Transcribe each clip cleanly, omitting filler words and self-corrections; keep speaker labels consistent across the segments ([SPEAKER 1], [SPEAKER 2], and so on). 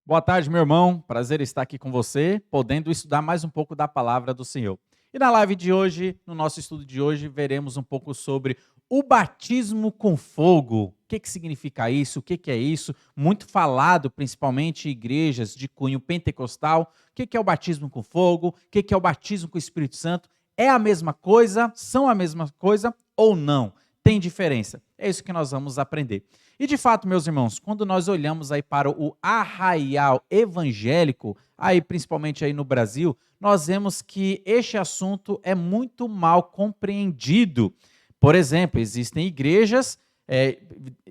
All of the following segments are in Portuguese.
[SPEAKER 1] Boa tarde, meu irmão. Prazer estar aqui com você, podendo estudar mais um pouco da palavra do Senhor. E na live de hoje, no nosso estudo de hoje, veremos um pouco sobre o batismo com fogo. O que significa isso? O que é isso? Muito falado, principalmente em igrejas de cunho pentecostal. O que é o batismo com fogo? O que é o batismo com o Espírito Santo? É a mesma coisa? São a mesma coisa ou não? Tem diferença? É isso que nós vamos aprender. E de fato, meus irmãos, quando nós olhamos aí para o arraial evangélico, aí principalmente aí no Brasil, nós vemos que este assunto é muito mal compreendido. Por exemplo, existem igrejas,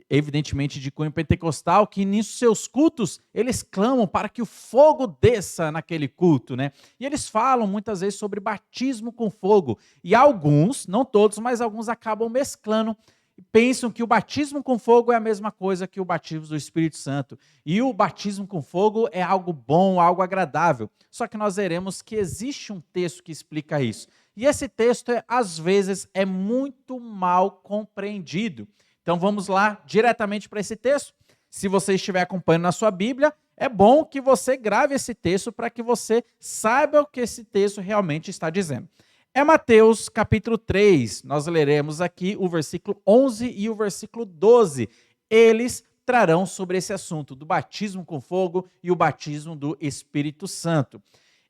[SPEAKER 1] evidentemente de cunho pentecostal, que nos seus cultos eles clamam para que o fogo desça naquele culto, né? E eles falam muitas vezes sobre batismo com fogo. E alguns, não todos, mas alguns acabam mesclando pensam que o batismo com fogo é a mesma coisa que o batismo do Espírito Santo. E o batismo com fogo é algo bom, algo agradável. Só que nós veremos que existe um texto que explica isso. E esse texto, às vezes, é muito mal compreendido. Então vamos lá diretamente para esse texto. Se você estiver acompanhando na sua Bíblia, é bom que você grave esse texto para que você saiba o que esse texto realmente está dizendo. É Mateus capítulo 3, nós leremos aqui o versículo 11 e o versículo 12. Eles trarão sobre esse assunto do batismo com fogo e o batismo do Espírito Santo.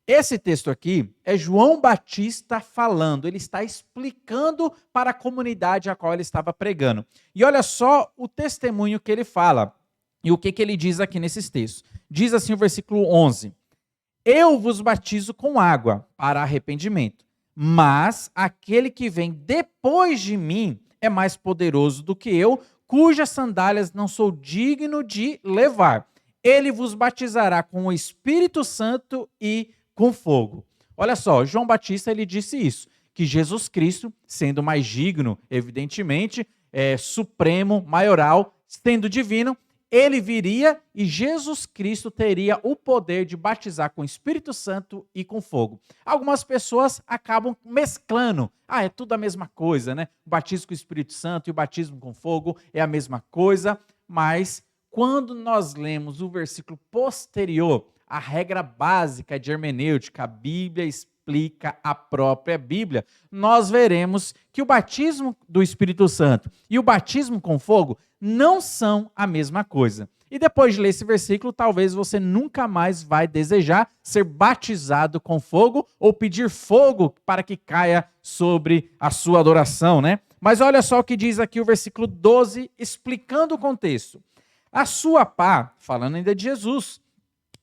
[SPEAKER 1] Esse texto aqui é João Batista falando, ele está explicando para a comunidade a qual ele estava pregando. E olha só o testemunho que ele fala e o que ele diz aqui nesses textos. Diz assim o versículo 11: Eu vos batizo com água para arrependimento. Mas aquele que vem depois de mim é mais poderoso do que eu, cujas sandálias não sou digno de levar. Ele vos batizará com o Espírito Santo e com fogo. Olha só, João Batista ele disse isso, que Jesus Cristo, sendo mais digno, evidentemente, supremo, maioral, sendo divino, ele viria e Jesus Cristo teria o poder de batizar com o Espírito Santo e com fogo. Algumas pessoas acabam mesclando. É tudo a mesma coisa, né? O batismo com o Espírito Santo e o batismo com fogo é a mesma coisa, mas quando nós lemos o versículo posterior, a regra básica de hermenêutica, a Bíblia explica a própria Bíblia, nós veremos que o batismo do Espírito Santo e o batismo com fogo não são a mesma coisa. E depois de ler esse versículo, talvez você nunca mais vai desejar ser batizado com fogo ou pedir fogo para que caia sobre a sua adoração, né? Mas olha só o que diz aqui o versículo 12, explicando o contexto. A sua pá, falando ainda de Jesus,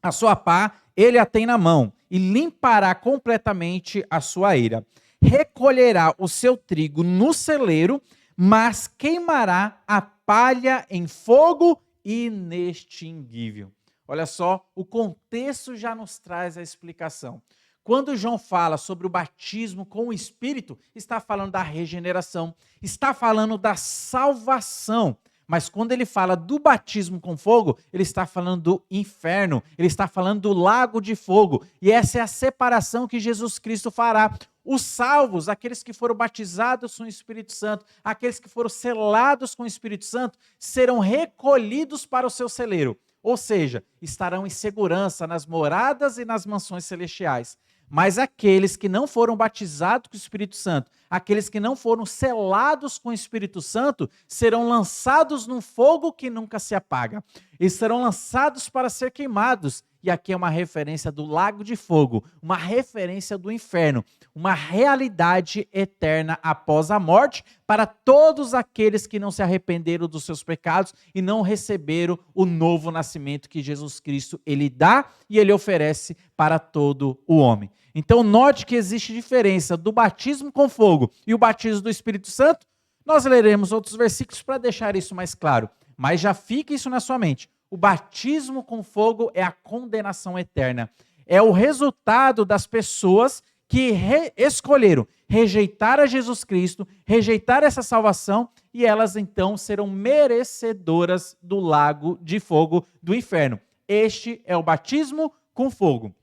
[SPEAKER 1] a sua pá ele a tem na mão e limpará completamente a sua eira. Recolherá o seu trigo no celeiro, mas queimará a palha em fogo inextinguível. Olha só, o contexto já nos traz a explicação. Quando João fala sobre o batismo com o Espírito, está falando da regeneração, está falando da salvação. Mas quando ele fala do batismo com fogo, ele está falando do inferno, ele está falando do lago de fogo. E essa é a separação que Jesus Cristo fará. Os salvos, aqueles que foram batizados com o Espírito Santo, aqueles que foram selados com o Espírito Santo, serão recolhidos para o seu celeiro. Ou seja, estarão em segurança nas moradas e nas mansões celestiais. Mas aqueles que não foram batizados com o Espírito Santo, aqueles que não foram selados com o Espírito Santo, serão lançados num fogo que nunca se apaga. E serão lançados para ser queimados. E aqui é uma referência do lago de fogo, uma referência do inferno, uma realidade eterna após a morte para todos aqueles que não se arrependeram dos seus pecados e não receberam o novo nascimento que Jesus Cristo ele dá e ele oferece para todo o homem. Então note que existe diferença do batismo com fogo e o batismo do Espírito Santo. Nós leremos outros versículos para deixar isso mais claro, mas já fica isso na sua mente. O batismo com fogo é a condenação eterna. É o resultado das pessoas que escolheram rejeitar a Jesus Cristo, rejeitar essa salvação, e elas então serão merecedoras do lago de fogo do inferno. Este é o batismo com fogo.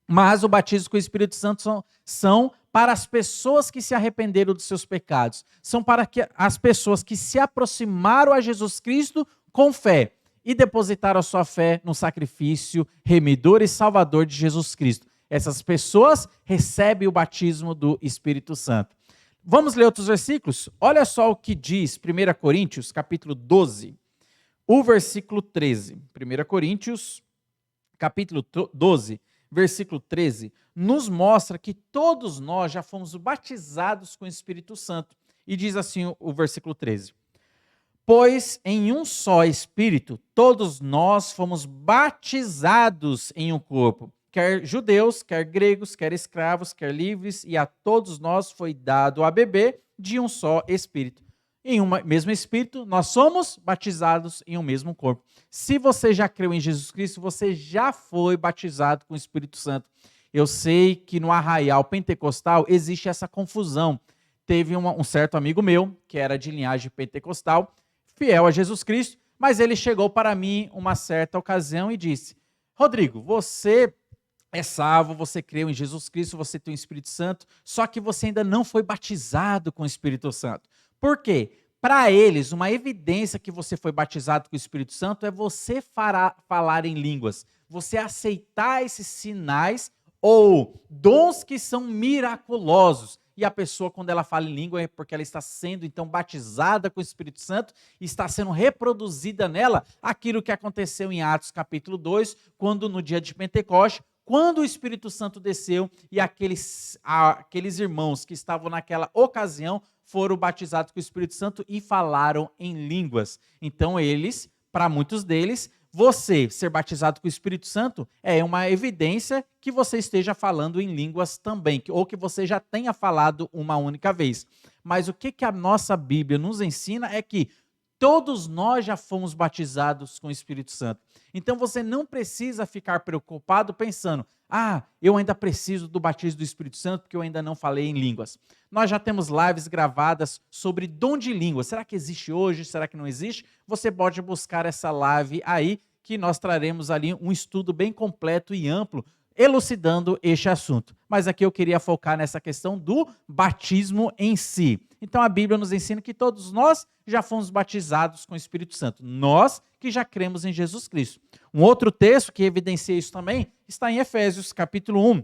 [SPEAKER 1] Mas o batismo com o Espírito Santo são para as pessoas que se arrependeram dos seus pecados. São para as pessoas que se aproximaram a Jesus Cristo com fé. e depositaram a sua fé no sacrifício remidor e salvador de Jesus Cristo. Essas pessoas recebem o batismo do Espírito Santo. Vamos ler outros versículos? Olha só o que diz 1 Coríntios, capítulo 12, o versículo 13. 1 Coríntios, capítulo 12, versículo 13, nos mostra que todos nós já fomos batizados com o Espírito Santo. E diz assim o versículo 13: pois em um só Espírito todos nós fomos batizados em um corpo, quer judeus, quer gregos, quer escravos, quer livres, e a todos nós foi dado a beber de um só Espírito. Em um mesmo Espírito, nós somos batizados em um mesmo corpo. Se você já creu em Jesus Cristo, você já foi batizado com o Espírito Santo. Eu sei que no arraial pentecostal existe essa confusão. Teve um certo amigo meu, que era de linhagem pentecostal, fiel a Jesus Cristo, mas ele chegou para mim uma certa ocasião e disse: Rodrigo, você é salvo, você creu em Jesus Cristo, você tem o Espírito Santo, só que você ainda não foi batizado com o Espírito Santo. Por quê? Para eles, uma evidência que você foi batizado com o Espírito Santo é você falar em línguas, você aceitar esses sinais ou dons que são miraculosos. E a pessoa, quando ela fala em língua, é porque ela está sendo, então, batizada com o Espírito Santo e está sendo reproduzida nela aquilo que aconteceu em Atos capítulo 2, quando no dia de Pentecoste, quando o Espírito Santo desceu e aqueles irmãos que estavam naquela ocasião foram batizados com o Espírito Santo e falaram em línguas. Então eles, para muitos deles, você ser batizado com o Espírito Santo é uma evidência que você esteja falando em línguas também, ou que você já tenha falado uma única vez. Mas o que a nossa Bíblia nos ensina é que todos nós já fomos batizados com o Espírito Santo. Então você não precisa ficar preocupado pensando: eu ainda preciso do batismo do Espírito Santo porque eu ainda não falei em línguas. Nós já temos lives gravadas sobre dom de língua. Será que existe hoje? Será que não existe? Você pode buscar essa live aí, que nós traremos ali um estudo bem completo e amplo, elucidando este assunto. Mas aqui eu queria focar nessa questão do batismo em si. Então a Bíblia nos ensina que todos nós já fomos batizados com o Espírito Santo. Nós que já cremos em Jesus Cristo. Um outro texto que evidencia isso também está em Efésios capítulo 1,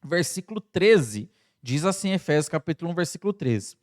[SPEAKER 1] versículo 13. Diz assim, Efésios capítulo 1, versículo 13.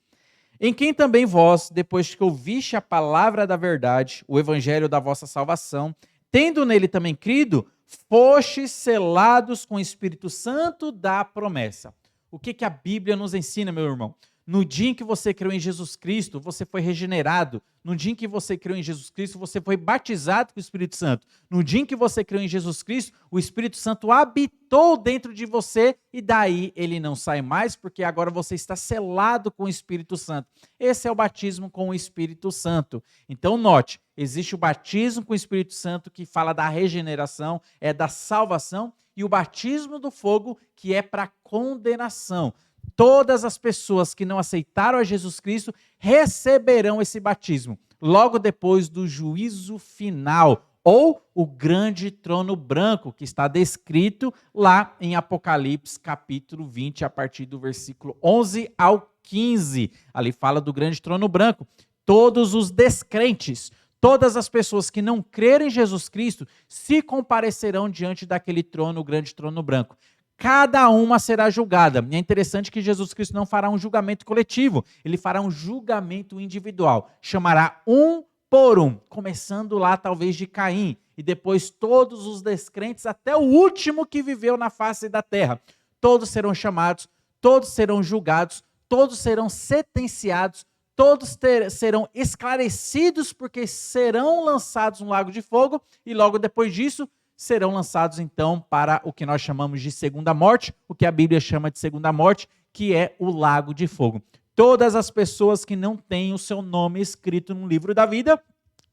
[SPEAKER 1] Em quem também vós, depois que ouviste a palavra da verdade, o evangelho da vossa salvação, tendo nele também crido, fostes selados com o Espírito Santo da promessa. O que a Bíblia nos ensina, meu irmão? No dia em que você creu em Jesus Cristo, você foi regenerado. No dia em que você creu em Jesus Cristo, você foi batizado com o Espírito Santo. No dia em que você creu em Jesus Cristo, o Espírito Santo habitou dentro de você e daí ele não sai mais, porque agora você está selado com o Espírito Santo. Esse é o batismo com o Espírito Santo. Então note, existe o batismo com o Espírito Santo que fala da regeneração, é da salvação, e o batismo do fogo que é para condenação. Todas as pessoas que não aceitaram a Jesus Cristo receberão esse batismo logo depois do juízo final, ou o grande trono branco, que está descrito lá em Apocalipse capítulo 20, a partir do versículo 11 ao 15. Ali fala do grande trono branco. Todos os descrentes, todas as pessoas que não crerem em Jesus Cristo, se comparecerão diante daquele trono, o grande trono branco. Cada uma será julgada. E é interessante que Jesus Cristo não fará um julgamento coletivo, ele fará um julgamento individual. Chamará um por um, começando lá talvez de Caim, e depois todos os descrentes, até o último que viveu na face da terra. Todos serão chamados, todos serão julgados, todos serão sentenciados, todos serão esclarecidos, porque serão lançados no lago de fogo, e logo depois disso, serão lançados, então, para o que nós chamamos de segunda morte, o que a Bíblia chama de segunda morte, que é o lago de fogo. Todas as pessoas que não têm o seu nome escrito no livro da vida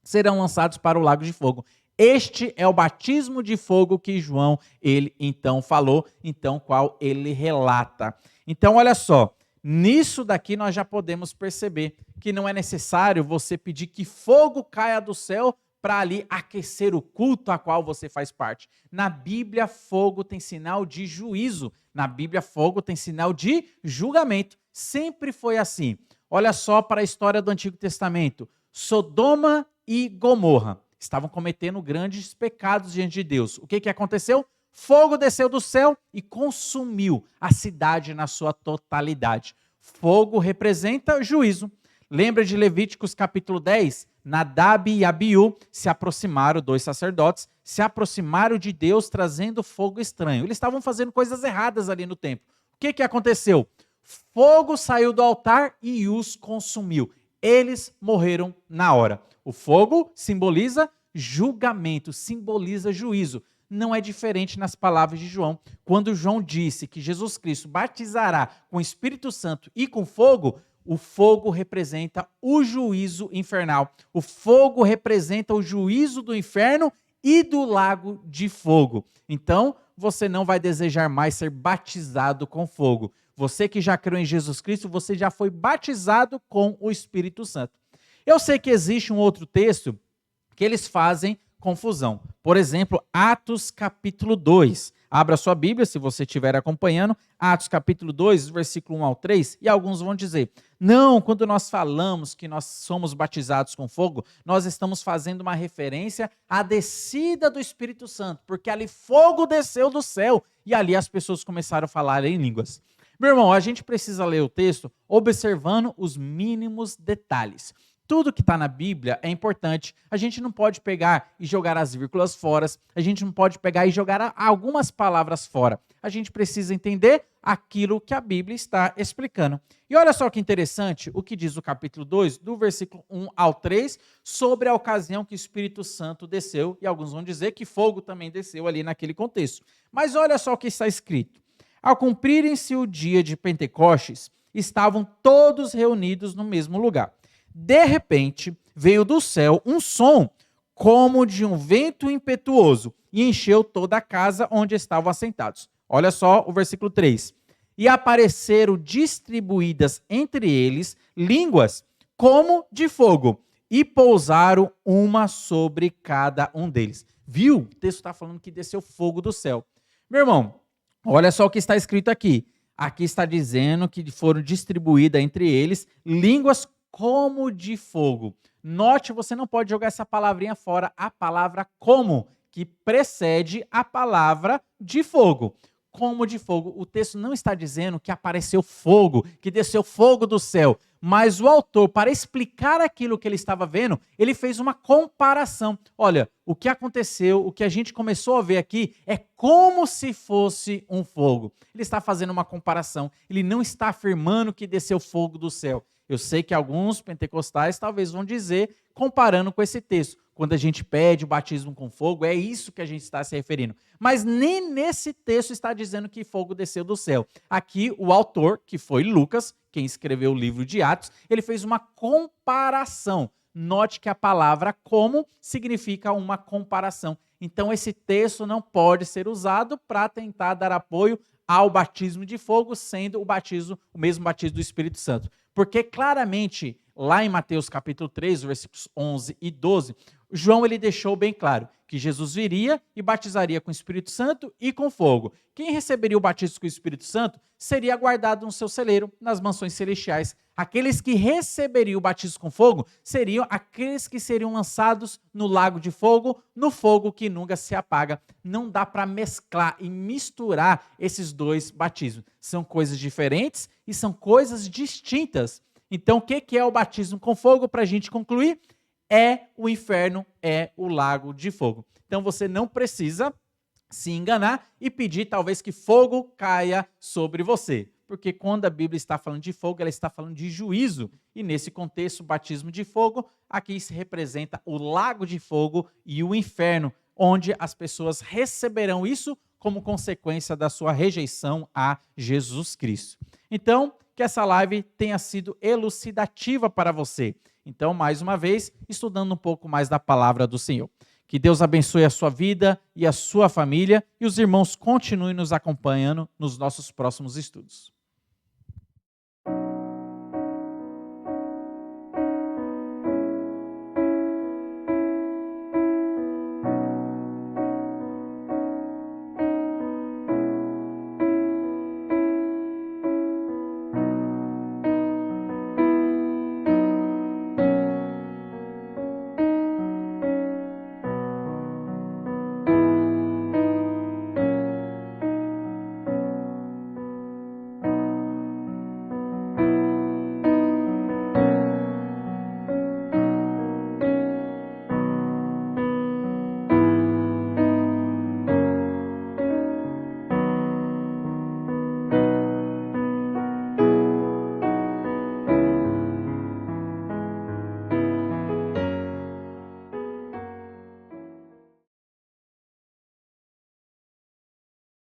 [SPEAKER 1] serão lançados para o lago de fogo. Este é o batismo de fogo que João, ele então falou, então qual ele relata. Então, olha só, nisso daqui nós já podemos perceber que não é necessário você pedir que fogo caia do céu para ali aquecer o culto a qual você faz parte. Na Bíblia, fogo tem sinal de juízo. Na Bíblia, fogo tem sinal de julgamento. Sempre foi assim. Olha só para a história do Antigo Testamento. Sodoma e Gomorra. estavam cometendo grandes pecados diante de Deus. O que aconteceu? Fogo desceu do céu e consumiu a cidade na sua totalidade. Fogo representa juízo. Lembra de Levíticos capítulo 10? Nadab e Abiú se aproximaram, dois sacerdotes, se aproximaram de Deus trazendo fogo estranho. Eles estavam fazendo coisas erradas ali no templo. O que aconteceu? Fogo saiu do altar e os consumiu. Eles morreram na hora. O fogo simboliza julgamento, simboliza juízo. Não é diferente nas palavras de João. Quando João disse que Jesus Cristo batizará com o Espírito Santo e com fogo, o fogo representa o juízo infernal. O fogo representa o juízo do inferno e do lago de fogo. Então, você não vai desejar mais ser batizado com fogo. Você que já creu em Jesus Cristo, você já foi batizado com o Espírito Santo. Eu sei que existe um outro texto que eles fazem confusão. Por exemplo, Atos capítulo 2. Abra sua Bíblia, se você estiver acompanhando, Atos capítulo 2, versículo 1 ao 3, e alguns vão dizer, não, quando nós falamos que nós somos batizados com fogo, nós estamos fazendo uma referência à descida do Espírito Santo, porque ali fogo desceu do céu, e ali as pessoas começaram a falar em línguas. Meu irmão, a gente precisa ler o texto observando os mínimos detalhes. Tudo que está na Bíblia é importante. A gente não pode pegar e jogar as vírgulas fora. A gente não pode pegar e jogar algumas palavras fora. A gente precisa entender aquilo que a Bíblia está explicando. E olha só que interessante o que diz o capítulo 2, do versículo 1 ao 3, sobre a ocasião que o Espírito Santo desceu. E alguns vão dizer que fogo também desceu ali naquele contexto. Mas olha só o que está escrito. Ao cumprirem-se o dia de Pentecostes, estavam todos reunidos no mesmo lugar. De repente, veio do céu um som como de um vento impetuoso e encheu toda a casa onde estavam assentados. Olha só o versículo 3. E apareceram distribuídas entre eles línguas como de fogo e pousaram uma sobre cada um deles. Viu? O texto está falando que desceu fogo do céu. Meu irmão, olha só o que está escrito aqui. Aqui está dizendo que foram distribuídas entre eles línguas como de fogo. Note, você não pode jogar essa palavrinha fora, a palavra como, que precede a palavra de fogo. Como de fogo. O texto não está dizendo que apareceu fogo, que desceu fogo do céu, mas o autor, para explicar aquilo que ele estava vendo, ele fez uma comparação. Olha, o que aconteceu, o que a gente começou a ver aqui, é como se fosse um fogo. Ele está fazendo uma comparação, ele não está afirmando que desceu fogo do céu. Eu sei que alguns pentecostais talvez vão dizer, comparando com esse texto, quando a gente pede o batismo com fogo, é isso que a gente está se referindo. Mas nem nesse texto está dizendo que fogo desceu do céu. Aqui o autor, que foi Lucas, quem escreveu o livro de Atos, ele fez uma comparação. Note que a palavra como significa uma comparação. Então esse texto não pode ser usado para tentar dar apoio ao batismo de fogo, sendo o mesmo batismo do Espírito Santo. Porque claramente, lá em Mateus capítulo 3, versículos 11 e 12, João ele deixou bem claro que Jesus viria e batizaria com o Espírito Santo e com fogo. Quem receberia o batismo com o Espírito Santo seria guardado no seu celeiro, nas mansões celestiais. Aqueles que receberiam o batismo com fogo seriam aqueles que seriam lançados no lago de fogo, no fogo que nunca se apaga. Não dá para mesclar e misturar esses dois batismos. São coisas diferentes e são coisas distintas. Então, o que é o batismo com fogo? Para a gente concluir, é o inferno, é o lago de fogo. Então, você não precisa se enganar e pedir talvez que fogo caia sobre você. Porque quando a Bíblia está falando de fogo, ela está falando de juízo. E nesse contexto, o batismo de fogo, aqui se representa o lago de fogo e o inferno, onde as pessoas receberão isso como consequência da sua rejeição a Jesus Cristo. Então, que essa live tenha sido elucidativa para você. Então, mais uma vez, estudando um pouco mais da palavra do Senhor. Que Deus abençoe a sua vida e a sua família e os irmãos continuem nos acompanhando nos nossos próximos estudos.